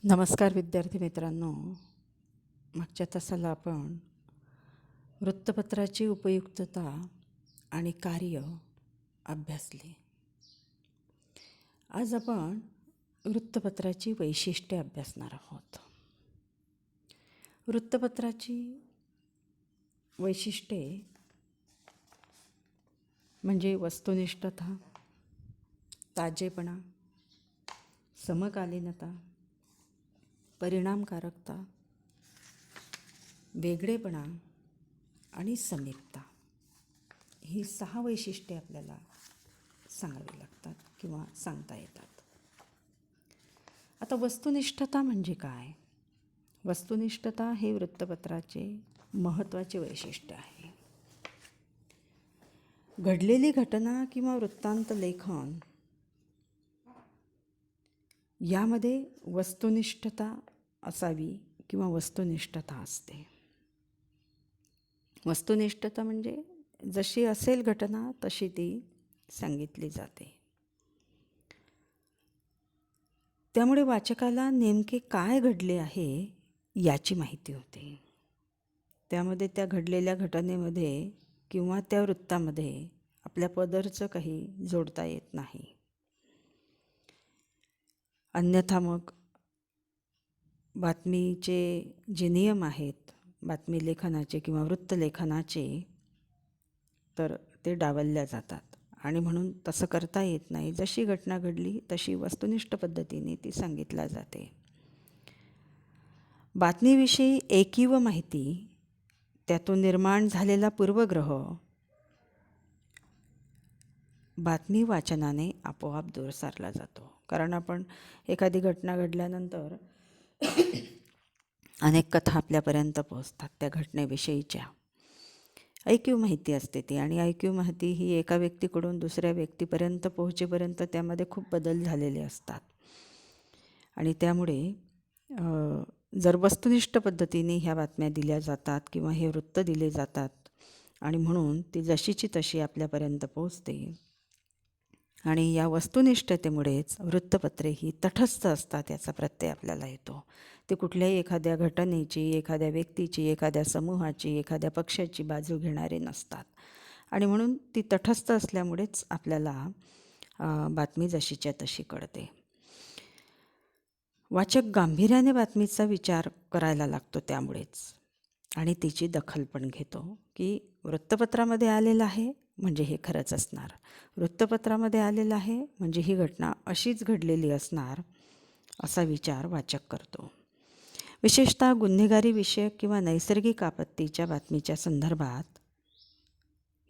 नमस्कार विद्यार्थी मित्रांनो. मागच्या तासाला आपण वृत्तपत्राची उपयुक्तता आणि कार्य अभ्यासले. आज आपण वृत्तपत्राची वैशिष्ट्ये अभ्यासणार आहोत. वृत्तपत्राची वैशिष्ट्ये म्हणजे वस्तुनिष्ठता, ताजेपणा, समकालीनता, परिणामकारकता, वेगळेपणा आणि समीपता. ही 6 वैशिष्ट्ये आपल्याला सांगावी लागतात किंवा सांगता येतात. आता वस्तुनिष्ठता म्हणजे काय? वस्तुनिष्ठता हे वृत्तपत्राचे महत्त्वाचे वैशिष्ट्य आहे. घडलेली घटना किंवा वृत्तांत लेखन यामध्ये वस्तुनिष्ठता असावी किंवा वस्तुनिष्ठता असते. वस्तुनिष्ठता म्हणजे जशी असेल घटना तशी ती सांगितली जाते. त्यामुळे वाचकाला नेमके काय घडले आहे याची माहिती होते. त्यामध्ये त्या घडलेल्या घटनेमध्ये किंवा त्या वृत्तामध्ये आपल्या पदरचं काही जोडता येत नाही. अन्यथा मग बातमीचे जे नियम आहेत बातमी लेखनाचे किंवा वृत्तलेखनाचे तर ते डावलल्या जातात आणि म्हणून तसं करता येत नाही. जशी घटना घडली तशी वस्तुनिष्ठ पद्धतीने ती सांगितल्या जाते. बातमीविषयी एकीव माहिती, त्यातून निर्माण झालेला पूर्वग्रह बातमी वाचनाने आपोआप दूर सारला जातो. कारण आपण एखादी घटना घडल्यानंतर अनेक कथा आपल्यापर्यंत पोहोचतात त्या घटनेविषयीच्या. ऐकीव माहिती असते ती, आणि ऐकीव माहिती ही एका व्यक्तीकडून दुसऱ्या व्यक्तीपर्यंत पोहोचेपर्यंत त्यामध्ये खूप बदल झालेले असतात. आणि त्यामुळे जर वस्तुनिष्ठ पद्धतीने ह्या बातम्या दिल्या जातात किंवा हे वृत्त दिले जातात आणि म्हणून ती जशीची तशी आपल्यापर्यंत पोहोचते. आणि या वस्तुनिष्ठतेमुळेच वृत्तपत्रे ही तटस्थ असतात याचा प्रत्यय आपल्याला येतो. ते कुठल्याही एखाद्या घटनेची, एखाद्या व्यक्तीची, एखाद्या समूहाची, एखाद्या पक्षाची बाजू घेणारे नसतात. आणि म्हणून ती तटस्थ असल्यामुळेच आपल्याला बातमी जशीच्या तशी कळते. वाचक गांभीर्याने बातमीचा विचार करायला लागतो त्यामुळेच, आणि तिची दखल पण घेतो की वृत्तपत्रामध्ये आलेलं आहे म्हणजे हे खरंच असणार, वृत्तपत्रामध्ये आलेलं आहे म्हणजे ही घटना अशीच घडलेली असणार, असा विचार वाचक करतो. विशेषतः गुन्हेगारी विषयक किंवा नैसर्गिक आपत्तीच्या बातमीच्या संदर्भात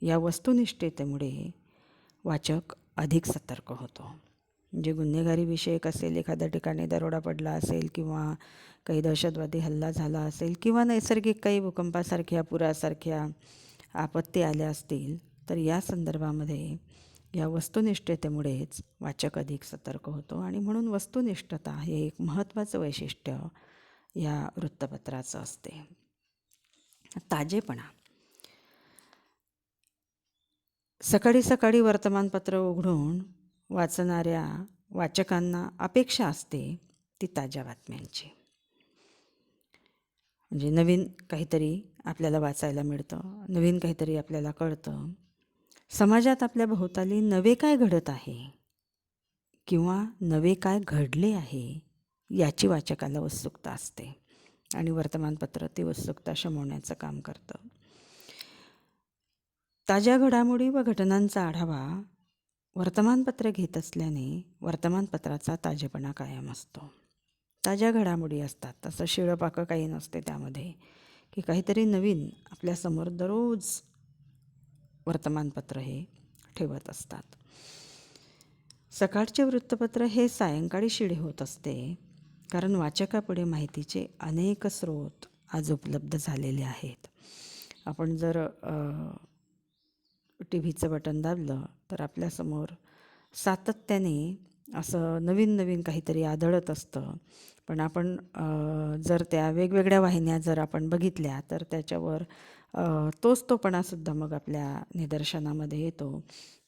या वस्तुनिष्ठतेमुळे वाचक अधिक सतर्क होतो. म्हणजे गुन्हेगारी विषयक असेल, एखाद्या ठिकाणी दरोडा पडला असेल किंवा काही दहशतवादी हल्ला झाला असेल किंवा नैसर्गिक काही भूकंपासारख्या, पुरासारख्या आपत्ती आल्या असतील, तर या संदर्भामध्ये या वस्तुनिष्ठतेमुळेच वाचक अधिक सतर्क होतो. आणि म्हणून वस्तुनिष्ठता हे एक महत्त्वाचं वैशिष्ट्य या वृत्तपत्राचं असते. ताजेपणा. सकाळी सकाळी वर्तमानपत्र उघडून वाचणाऱ्या वाचकांना अपेक्षा असते ती ताज्या बातम्यांची. म्हणजे नवीन काहीतरी आपल्याला वाचायला मिळतं, नवीन काहीतरी आपल्याला कळतं. समाजात आपल्या भोवताली नवे काय घडत आहे किंवा नवे काय घडले आहे याची वाचकाला उत्सुकता असते, आणि वर्तमानपत्र ती उत्सुकता शमवण्याचं काम करतं. ताज्या घडामोडी व घटनांचा आढावा वर्तमानपत्र घेत असल्याने वर्तमानपत्राचा ताजेपणा कायम असतो. ताज्या घडामोडी असतात, तसं शिळंपाकं काही नसते त्यामध्ये, की काहीतरी नवीन आपल्यासमोर दररोज वर्तमानपत्र हे ठेवत असतात. सकाळचे वृत्तपत्र हे सायंकाळी शिळे होत असते, कारण वाचकापुढे माहितीचे अनेक स्रोत आज उपलब्ध झालेले आहेत. आपण जर टी व्हीचं बटन दाबलं तर आपल्यासमोर सातत्याने असं नवीन नवीन काहीतरी आढळत असतं. पण आपण जर त्या वेगवेगळ्या वाहिन्या जर आपण बघितल्या तर त्याच्यावर तोपणासुद्धा मग आपल्या निदर्शनामध्ये येतो,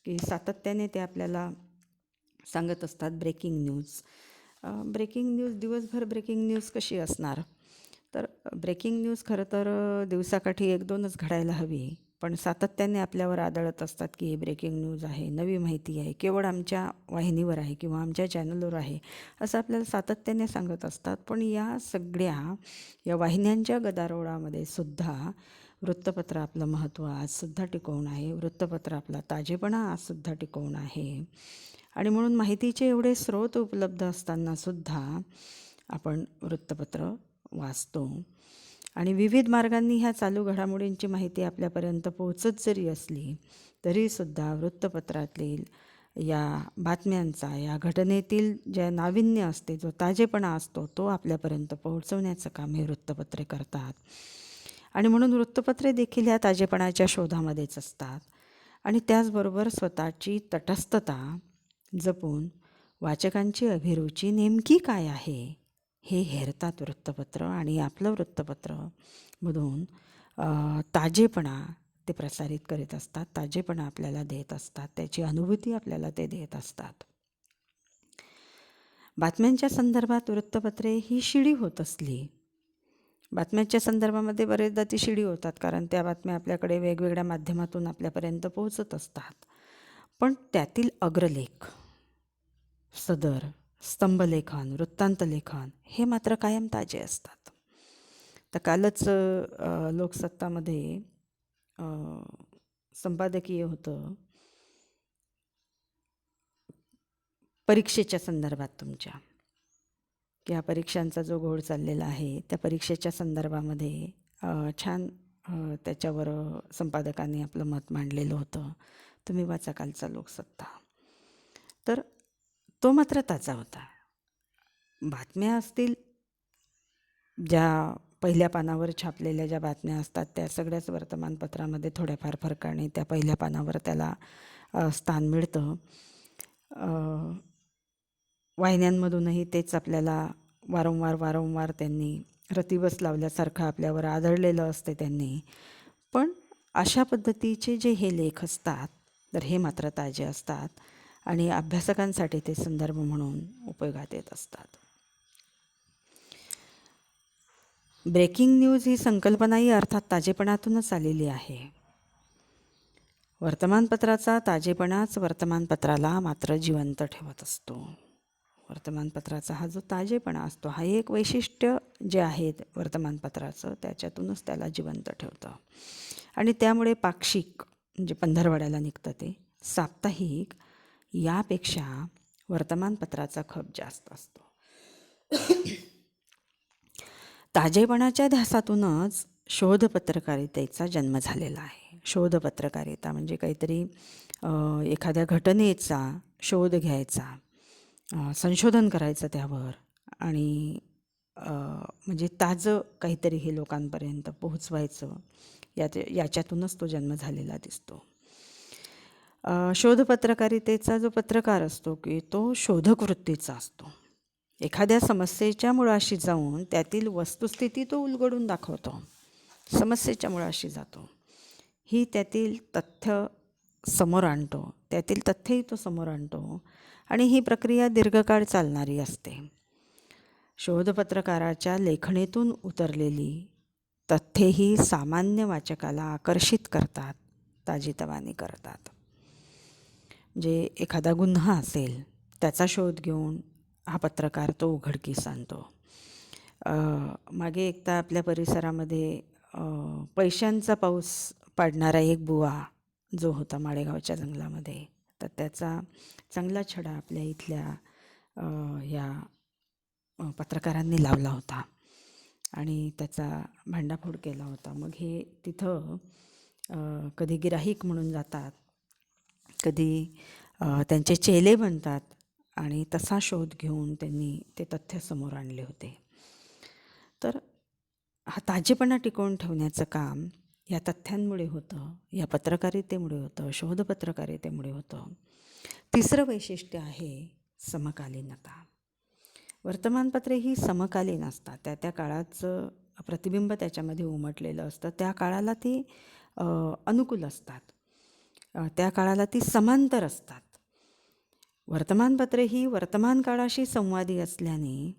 की सातत्याने ते आपल्याला सांगत असतात ब्रेकिंग न्यूज, ब्रेकिंग न्यूज, दिवसभर ब्रेकिंग न्यूज कशी असणार? तर ब्रेकिंग न्यूज खरं तर दिवसाकाठी 1-2च घडायला हवी. पण सातत्याने आपल्यावर आदळत असतात की हे ब्रेकिंग न्यूज आहे, नवी माहिती आहे, केवळ आमच्या वाहिनीवर आहे किंवा आमच्या चॅनलवर आहे, असं आपल्याला सातत्याने सांगत असतात. पण या वाहिन्यांच्या गदारोळामध्ये सुद्धा वृत्तपत्र आपलं महत्त्व आजसुद्धा टिकवून आहे. वृत्तपत्र आपला ताजेपणा आजसुद्धा टिकवून आहे. आणि म्हणून माहितीचे एवढे स्रोत उपलब्ध असतानासुद्धा आपण वृत्तपत्र वाचतो. आणि विविध मार्गांनी ह्या चालू घडामोडींची माहिती आपल्यापर्यंत पोहोचत जरी असली तरीसुद्धा वृत्तपत्रातील या बातम्यांचा, या घटनेतील ज्या नाविन्य असते, जो ताजेपणा असतो, तो आपल्यापर्यंत पोहोचवण्याचं काम हे वृत्तपत्रे करतात. आणि म्हणून वृत्तपत्रे देखील ह्या ताजेपणाच्या शोधामध्येच असतात. आणि त्याचबरोबर स्वतःची तटस्थता जपून वाचकांची अभिरुची नेमकी काय आहे हे हेरतात वृत्तपत्र. आणि आपलं वृत्तपत्रमधून ताजेपणा ते प्रसारित करीत असतात, ताजेपणा आपल्याला देत असतात, त्याची अनुभूती आपल्याला ते देत असतात. बातम्यांच्या संदर्भात वृत्तपत्रे ही शिडी होत असली, बातम्यांच्या संदर्भामध्ये बरेचदा ती शिडी होतात, कारण त्या बातम्या आपल्याकडे वेगवेगळ्या माध्यमातून आपल्यापर्यंत पोहोचत असतात. पण त्यातील अग्रलेख, सदर, स्तंभलेखन, वृत्तांतलेखन हे मात्र कायम ताजे असतात. तर कालच लोकसत्तामध्ये संपादकीय होतं परीक्षेच्या संदर्भात तुमच्या, की ह्या परीक्षांचा जो घोळ चाललेला आहे त्या परीक्षेच्या संदर्भामध्ये छान त्याच्यावर संपादकांनी आपलं मत मांडलेलं होतं. तुम्ही वाचा कालचा लोकसत्ता. तर तो मात्र ताजा होता. बातम्या असतील, ज्या पहिल्या पानावर छापलेल्या ज्या बातम्या असतात त्या सगळ्याच वर्तमानपत्रामध्ये थोड्याफार फरकाने त्या पहिल्या पानावर त्याला स्थान मिळतं. वाहिन्यांमधूनही तेच आपल्याला वारंवार त्यांनी रतिबस लावल्यासारखं आपल्यावर आदळलेलं असते त्यांनी. पण अशा पद्धतीचे जे हे लेख असतात तर हे मात्र ताजे असतात आणि अभ्यासकांसाठी ते संदर्भ म्हणून उपयोगात येत असतात. ब्रेकिंग न्यूज ही संकल्पनाही अर्थात ताजेपणातूनच आलेली आहे. वर्तमानपत्राचा ताजेपणाच वर्तमानपत्राला मात्र जिवंत ठेवत असतो. वर्तमानपत्राचा हा जो ताजेपणा असतो हा एक वैशिष्ट्य जे आहे वर्तमानपत्राचं, त्याच्यातूनच त्याला जिवंत ठेवतं. आणि त्यामुळे पाक्षिक म्हणजे पंधरवड्याला निघतं ते, साप्ताहिक यापेक्षा वर्तमानपत्राचा खप जास्त असतो. ताजेपणाच्या ध्यासातूनच शोध पत्रकारितेचा जन्म झालेला आहे. शोध पत्रकारिता म्हणजे काहीतरी एखाद्या घटनेचा शोध घ्यायचा, संशोधन करायचं त्यावर आणि म्हणजे ताजं काहीतरी हे लोकांपर्यंत पोहोचवायचं, याच्यातूनच तो जन्म झालेला दिसतो. शोध पत्रकारितेचा जो पत्रकार असतो की तो शोधक वृत्तीचा असतो. एखाद्या समस्येच्या मुळाशी जाऊन त्यातील वस्तुस्थिती तो उलगडून दाखवतो, समस्येच्या मुळाशी जातो, ही त्यातील तथ्य समोर आणतो, त्यातील तथ्यही तो समोर आणतो आणि ही प्रक्रिया दीर्घकाळ चालणारी असते. शोधपत्रकाराच्या लेखणीतून उतरलेली तथ्येही सामान्य वाचकाला आकर्षित करतात, ताजीतवानी करतात. जे एखादा गुन्हा असेल त्याचा शोध घेऊन हा पत्रकार तो उघडकीस आणतो. मागे एकदा आपल्या परिसरामध्ये पैशांचा पाऊस पाडणारा एक बुवा जो होता माळेगावच्या जंगलामध्ये, तर त्याचा चांगला छडा आपल्या इथल्या या पत्रकारांनी लावला होता आणि त्याचा भांडाफोड केला होता. मग हे तिथं कधी गिराहीक म्हणून जातात, कधी त्यांचे चेले बनतात आणि तसा शोध घेऊन त्यांनी ते तथ्य समोर आणले होते. तर हा ताजेपणा टिकवून ठेवण्याचं काम या तथ्यांमुळे होतं, या पत्रकारितेमुळे होतं, शोध पत्रकारितेमुळे होतं. तिसरं वैशिष्ट्य आहे समकालीनता. वर्तमानपत्रे ही समकालीन असतात, त्या काळाचं प्रतिबिंब त्याच्यामध्ये उमटलेलं असतं, त्या काळाला ती अनुकूल असतात, त्या काळाला ती समांतर असतात. वर्तमानपत्रे ही वर्तमान काळाशी संवादी असल्याने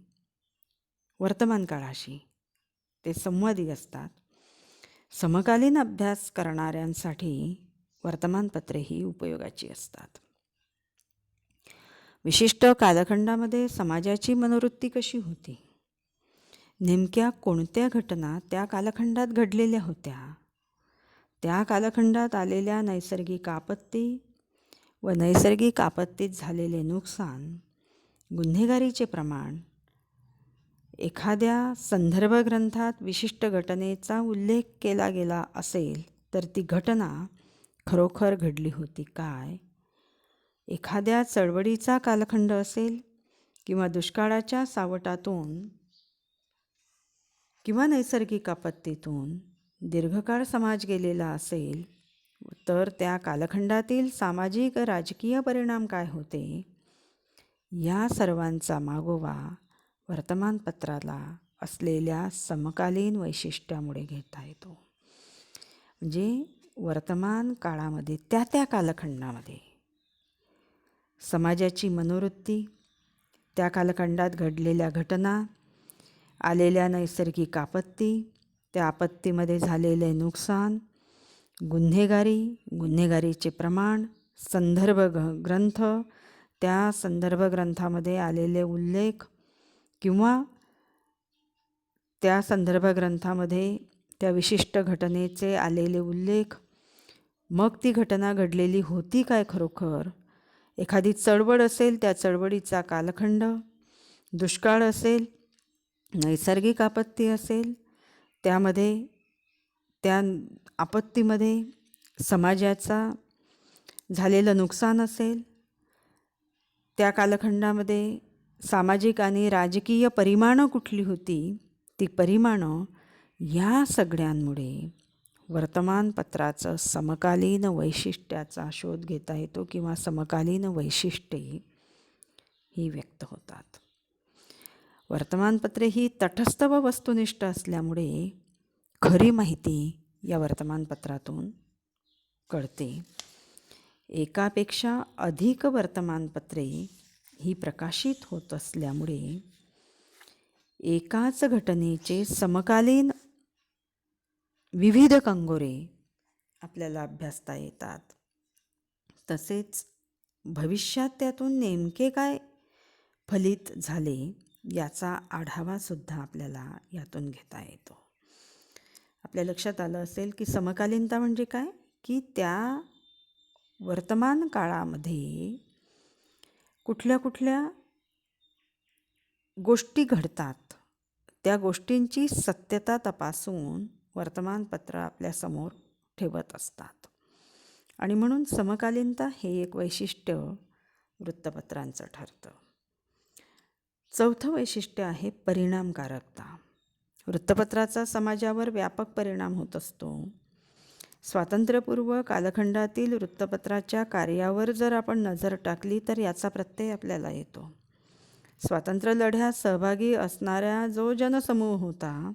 वर्तमान काळाशी ते संवादी असतात. समकालीन अभ्यास करणाऱ्यांसाठी वर्तमानपत्रे ही उपयोगाची असतात. विशिष्ट कालखंडामध्ये समाजाची मनोवृत्ती कशी होती, नेमक्या कोणत्या घटना त्या कालखंडात घडलेल्या होत्या, त्या कालखंडात आलेल्या नैसर्गिक आपत्ती व नैसर्गिक आपत्तीत झालेले नुकसान, गुन्हेगारीचे प्रमाण, एखाद्या संदर्भ ग्रंथात विशिष्ट घटनेचा उल्लेख केला गेला असेल तर ती घटना खरोखर घडली होती काय, एखाद्या चळवळीचा कालखंड असेल किंवा दुष्काळाच्या सावटातून किंवा नैसर्गिक आपत्तीतून दीर्घकाळ समाज गेलेला असेल तर त्या कालखंडातील सामाजिक राजकीय परिणाम काय होते, या सर्वांचा मागोवा वर्तमानपत्राला असलेल्या समकालीन वैशिष्ट्यामुळे घेता येतो. म्हणजे वर्तमान काळामध्ये त्या कालखंडामध्ये समाजाची मनोवृत्ती, त्या कालखंडात घडलेल्या घटना, आलेल्या नैसर्गिक आपत्ती, त्या आपत्तीमध्ये झालेले नुकसान, गुन्हेगारीचे प्रमाण, संदर्भ ग्रंथ, त्या संदर्भ ग्रंथामध्ये आलेले उल्लेख किंवा त्या संदर्भ ग्रंथामध्ये त्या विशिष्ट घटनेचे आलेले उल्लेख, मग ती घटना घडलेली होती काय खरोखर, एखादी चळवळ असेल त्या चळवळीचा कालखंड, दुष्काळ असेल, नैसर्गिक आपत्ती असेल, त्यामध्ये त्या आपत्तीमध्ये समाजाचा झालेलं नुकसान असेल, त्या कालखंडामध्ये सामाजिक आणि राजकीय परिमाणं कुठली होती, ती परिमाणं, या सगळ्यांमुळे वर्तमानपत्राचं समकालीन वैशिष्ट्याचा शोध घेता येतो किंवा समकालीन वैशिष्ट्ये ही व्यक्त होतात. वर्तमानपत्रे ही तटस्थ व वस्तुनिष्ठ असल्यामुळे खरी माहिती या वर्तमानपत्रातून कळते. एकापेक्षा अधिक वर्तमानपत्रे ही प्रकाशित होत असल्यामुळे एकाच घटनेचे समकालीन विविध कंगोरे आपल्याला अभ्यासता येतात. तसेच भविष्यात त्यातून नेमके काय फलित झाले याचा आढावासुद्धा आपल्याला यातून घेता येतो. आपल्या लक्षात आलं असेल की समकालीनता म्हणजे काय, की त्या वर्तमान काळामध्ये कुठल्या कुठल्या गोष्टी घडतात, त्या गोष्टींची सत्यता तपासून वर्तमानपत्र आपल्यासमोर ठेवत असतात. आणि म्हणून समकालीनता हे एक वैशिष्ट्य वृत्तपत्रांचं ठरतं. चौथं वैशिष्ट्य आहे परिणामकारकता. वृत्तपत्राचा समाजावर व्यापक परिणाम होत असतो. स्वातंत्र्यपूर्व कालखंडातील वृत्तपत्राच्या कार्यावर जर आपण नजर टाकली तर याचा प्रत्यय आपल्याला येतो. स्वातंत्र्य लढ्यात सहभागी असणाऱ्या जो जनसमूह होता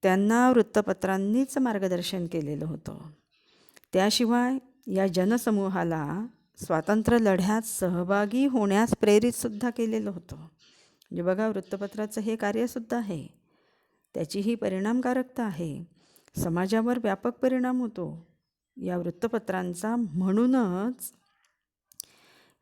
त्यांना वृत्तपत्रांनीच मार्गदर्शन केलेलं होतं. त्याशिवाय या जनसमूहाला स्वातंत्र्य लढ्यात सहभागी होण्यास प्रेरितसुद्धा केलेलं होतं. म्हणजे बघा, वृत्तपत्राचं हे कार्यसुद्धा आहे, त्याची ही परिणामकारकता आहे. समाजावर व्यापक परिणाम होतो या वृत्तपत्रांचा. म्हणूनच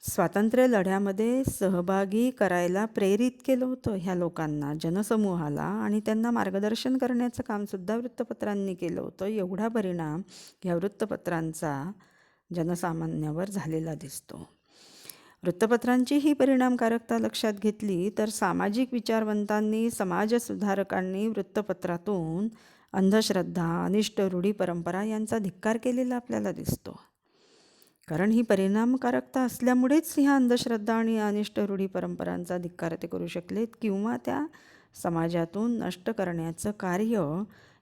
स्वातंत्र्य लढ्यामध्ये सहभागी करायला प्रेरित केलं होतं ह्या लोकांना, जनसमूहाला, आणि त्यांना मार्गदर्शन करण्याचं कामसुद्धा वृत्तपत्रांनी केलं होतं. एवढा परिणाम ह्या वृत्तपत्रांचा जनसामान्यावर झालेला दिसतो. वृत्तपत्रांची ही परिणामकारकता लक्षात घेतली तर सामाजिक विचारवंतांनी, समाजसुधारकांनी वृत्तपत्रातून अंधश्रद्धा, अनिष्ट रूढी परंपरा यांचा धिक्कार केलेला आपल्याला दिसतो. कारण ही परिणामकारकता असल्यामुळेच ह्या अंधश्रद्धा आणि अनिष्ट रूढी परंपरांचा धिक्कार ते करू शकलेत किंवा त्या समाजातून नष्ट करण्याचं कार्य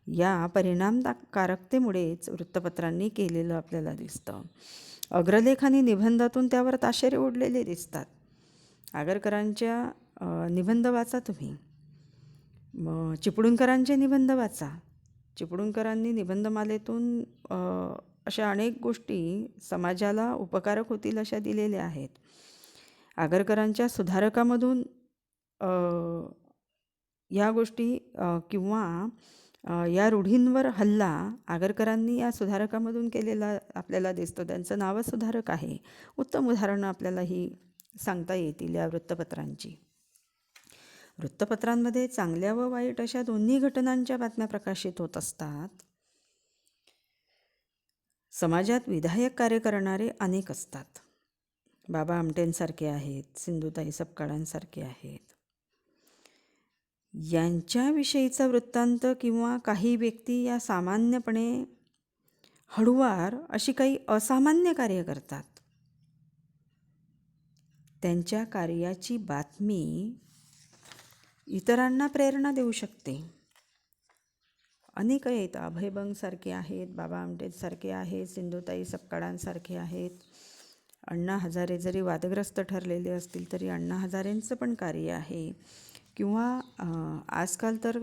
या परिणामकारकतेमुळेच वृत्तपत्रांनी केलेलं आपल्याला दिसतं. अग्रलेख आणि निबंधातून त्यावर ताशेरे ओढलेले दिसतात. आगरकरांच्या निबंध वाचा तुम्ही, चिपळूणकरांचे निबंध वाचा. चिपळूणकरांनी निबंधमालेतून अशा अनेक गोष्टी समाजाला उपकारक होतील अशा दिलेल्या आहेत. आगरकरांच्या सुधारकामधून अ, या गोष्टी किंवा या रूढींवर हल्ला आगरकरांनी या सुधारकामधून केलेला आपल्याला दिसतो. त्यांचं नावच सुधारक आहे. उत्तम उदाहरणं आपल्याला ही सांगता येतील या वृत्तपत्रांची. वृत्तपत्रांमध्ये चांगल्या व वाईट अशा दोन्ही घटनांच्या बातम्या प्रकाशित होत असतात. समाजात विधायक कार्य करणारे अनेक असतात. बाबा आमटेंसारखे आहेत, सिंधुताई सपकाळांसारखे आहेत. यांच्याविषयीचा वृत्तांत किंवा काही व्यक्ती या सामान्यपणे हळूवार अशी काही असामान्य कार्य करतात. त्यांच्या कार्याची बातमी इतरांना प्रेरणा देऊ शकते. अनेक आहेत. अभयबंगसारखे आहेत, बाबा आमटेंसारखे आहेत, सिंधुताई सपकाळांसारखे आहेत. अण्णा हजारे जरी वादग्रस्त ठरलेले असतील तरी अण्णा हजारेंचं पण कार्य आहे. किंवा आजकाल तर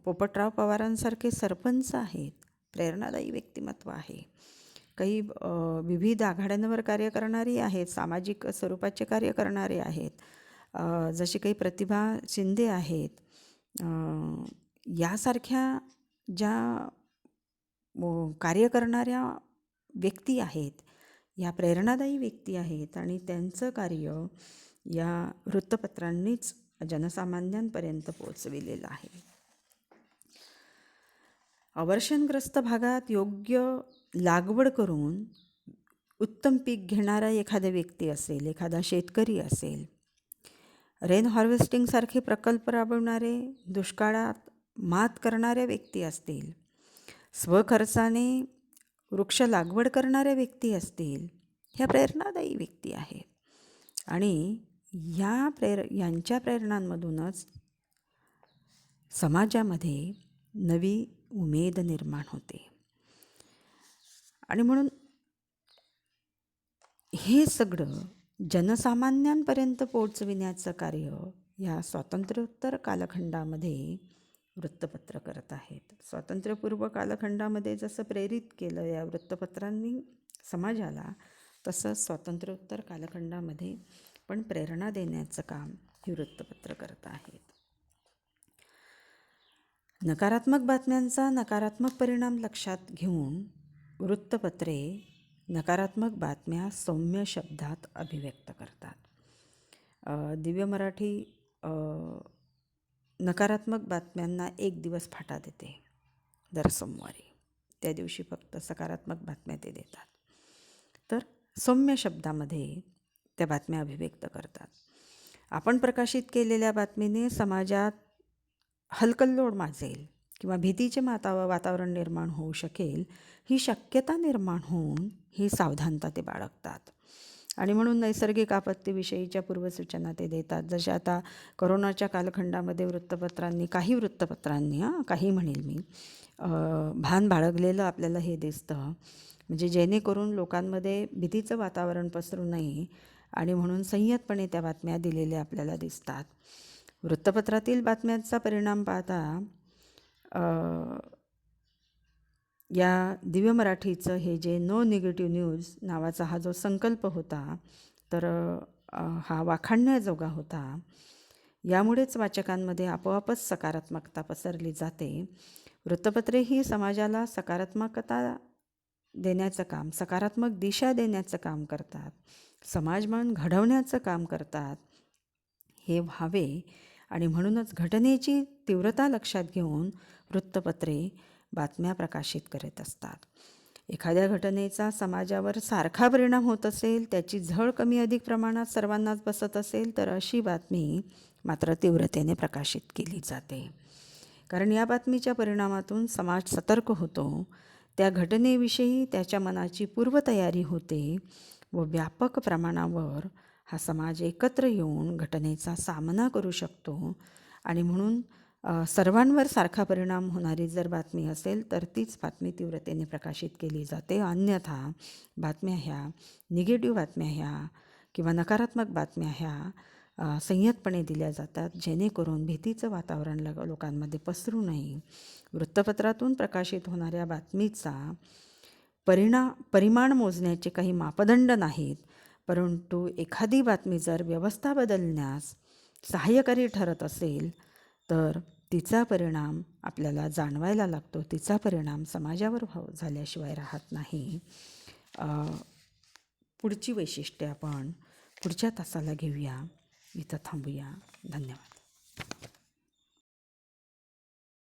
पोपटराव पवारांसारखे सरपंच आहेत. प्रेरणादायी व्यक्तिमत्व आहे. काही विविध आघाड्यांवर कार्य करणारी आहेत, सामाजिक स्वरूपाचे कार्य करणारे आहेत. जशी काही प्रतिभा शिंदे आहेत. यासारख्या ज्या कार्य करणाऱ्या व्यक्ती आहेत, या प्रेरणादायी व्यक्ती आहेत आणि त्यांचं कार्य या वृत्तपत्रांनीच जनसामान्यांपर्यंत पोचविलेलं आहे. अवर्षणग्रस्त भागात योग्य लागवड करून उत्तम पीक घेणारा एखादा व्यक्ती असेल, एखादा शेतकरी असेल, रेन हार्वेस्टिंगसारखे प्रकल्प राबवणारे, दुष्काळात मात करणाऱ्या व्यक्ती असतील, स्वखर्चाने वृक्ष लागवड करणाऱ्या व्यक्ती असतील, ह्या प्रेरणादायी व्यक्ती आहेत. आणि यांच्या प्रेरणांमधूनच समाजामध्ये नवी उमेद निर्माण होते. आणि म्हणून हे सगळं जनसामान्यांपर्यंत पोहोचविण्याचं कार्य या स्वातंत्र्योत्तर कालखंडामध्ये वृत्तपत्र करत आहेत. स्वातंत्र्यपूर्व कालखंडामध्ये जसं प्रेरित केलं या वृत्तपत्रांनी समाजाला, तसं स्वातंत्र्योत्तर कालखंडामध्ये पण प्रेरणा देण्याचं काम ही वृत्तपत्र करत आहेत. नकारात्मक बातम्यांचा नकारात्मक परिणाम लक्षात घेऊन वृत्तपत्रे नकारात्मक बातम्या सौम्य शब्दात अभिव्यक्त करतात. दिव्य मराठी नकारात्मक बातम्यांना एक दिवस फाटा देते दर सोमवारी. त्या दिवशी फक्त सकारात्मक बातम्या ते देतात. तर सौम्य शब्दामध्ये त्या बातम्या अभिव्यक्त करतात. आपण प्रकाशित केलेल्या बातमीने समाजात हलकल्लोळ माजेल किंवा भीतीचे वातावरण निर्माण होऊ शकेल, ही शक्यता निर्माण होऊन ही सावधानता ते बाळगतात. आणि म्हणून नैसर्गिक आपत्तीविषयीच्या पूर्वसूचना ते देतात. जसे आता कोरोनाच्या कालखंडामध्ये काही वृत्तपत्रांनी काही म्हणेल मी भान बाळगलेलं आपल्याला हे दिसतं. म्हणजे जेणेकरून लोकांमध्ये भीतीचं वातावरण पसरू नये आणि म्हणून संयतपणे त्या बातम्या दिलेल्या आपल्याला दिसतात. वृत्तपत्रातील बातम्यांचा परिणाम पाहता या दिव्य मराठीचं हे जे नो निगेटिव्ह न्यूज नावाचा हा जो संकल्प होता, तर हा वाखाणण्याजोगा होता. यामुळेच वाचकांमध्ये आपोआपच सकारात्मकता पसरली जाते. वृत्तपत्रे ही समाजाला सकारात्मकता देण्याचं काम, सकारात्मक दिशा देण्याचं काम करतात, समाजमान घडवण्याचं काम करतात. हे व्हावे आणि म्हणूनच घटनेची तीव्रता लक्षात घेऊन वृत्तपत्रे बातम्या प्रकाशित करत असतात. एखाद्या घटनेचा समाजावर सारखा परिणाम होत असेल, त्याची झळ कमी अधिक प्रमाणात सर्वांनाच बसत असेल, तर अशी बातमी मात्र तीव्रतेने प्रकाशित केली जाते. कारण या बातमीच्या परिणामातून समाज सतर्क होतो, त्या घटनेविषयी त्याच्या मनाची पूर्वतयारी होते व व्यापक प्रमाणावर हा समाज एकत्र येऊन घटनेचा सामना करू शकतो. आणि म्हणून सर्वांवर सारखा परिणाम होणारी जर बातमी असेल तर तीच बातमी तीव्रतेने प्रकाशित केली जाते. अन्यथा बातम्या ह्या निगेटिव्ह बातम्या ह्या किंवा नकारात्मक बातम्या ह्या संयतपणे दिल्या जातात, जेणेकरून भीतीचं वातावरण लोकांमध्ये पसरू नये. वृत्तपत्रातून प्रकाशित होणाऱ्या बातमीचा परिमाण मोजण्याचे काही मापदंड नाहीत, परंतु एखादी बातमी जर व्यवस्था बदलण्यास सहाय्यकारी ठरत असेल तर तिचा परिणाम आपल्याला जाणवायला लागतो, तिचा परिणाम समाजावर झाल्याशिवाय राहत नाही. पुढची वैशिष्ट्ये आपण पुढच्या तासाला घेऊया. इथं थांबूया. धन्यवाद.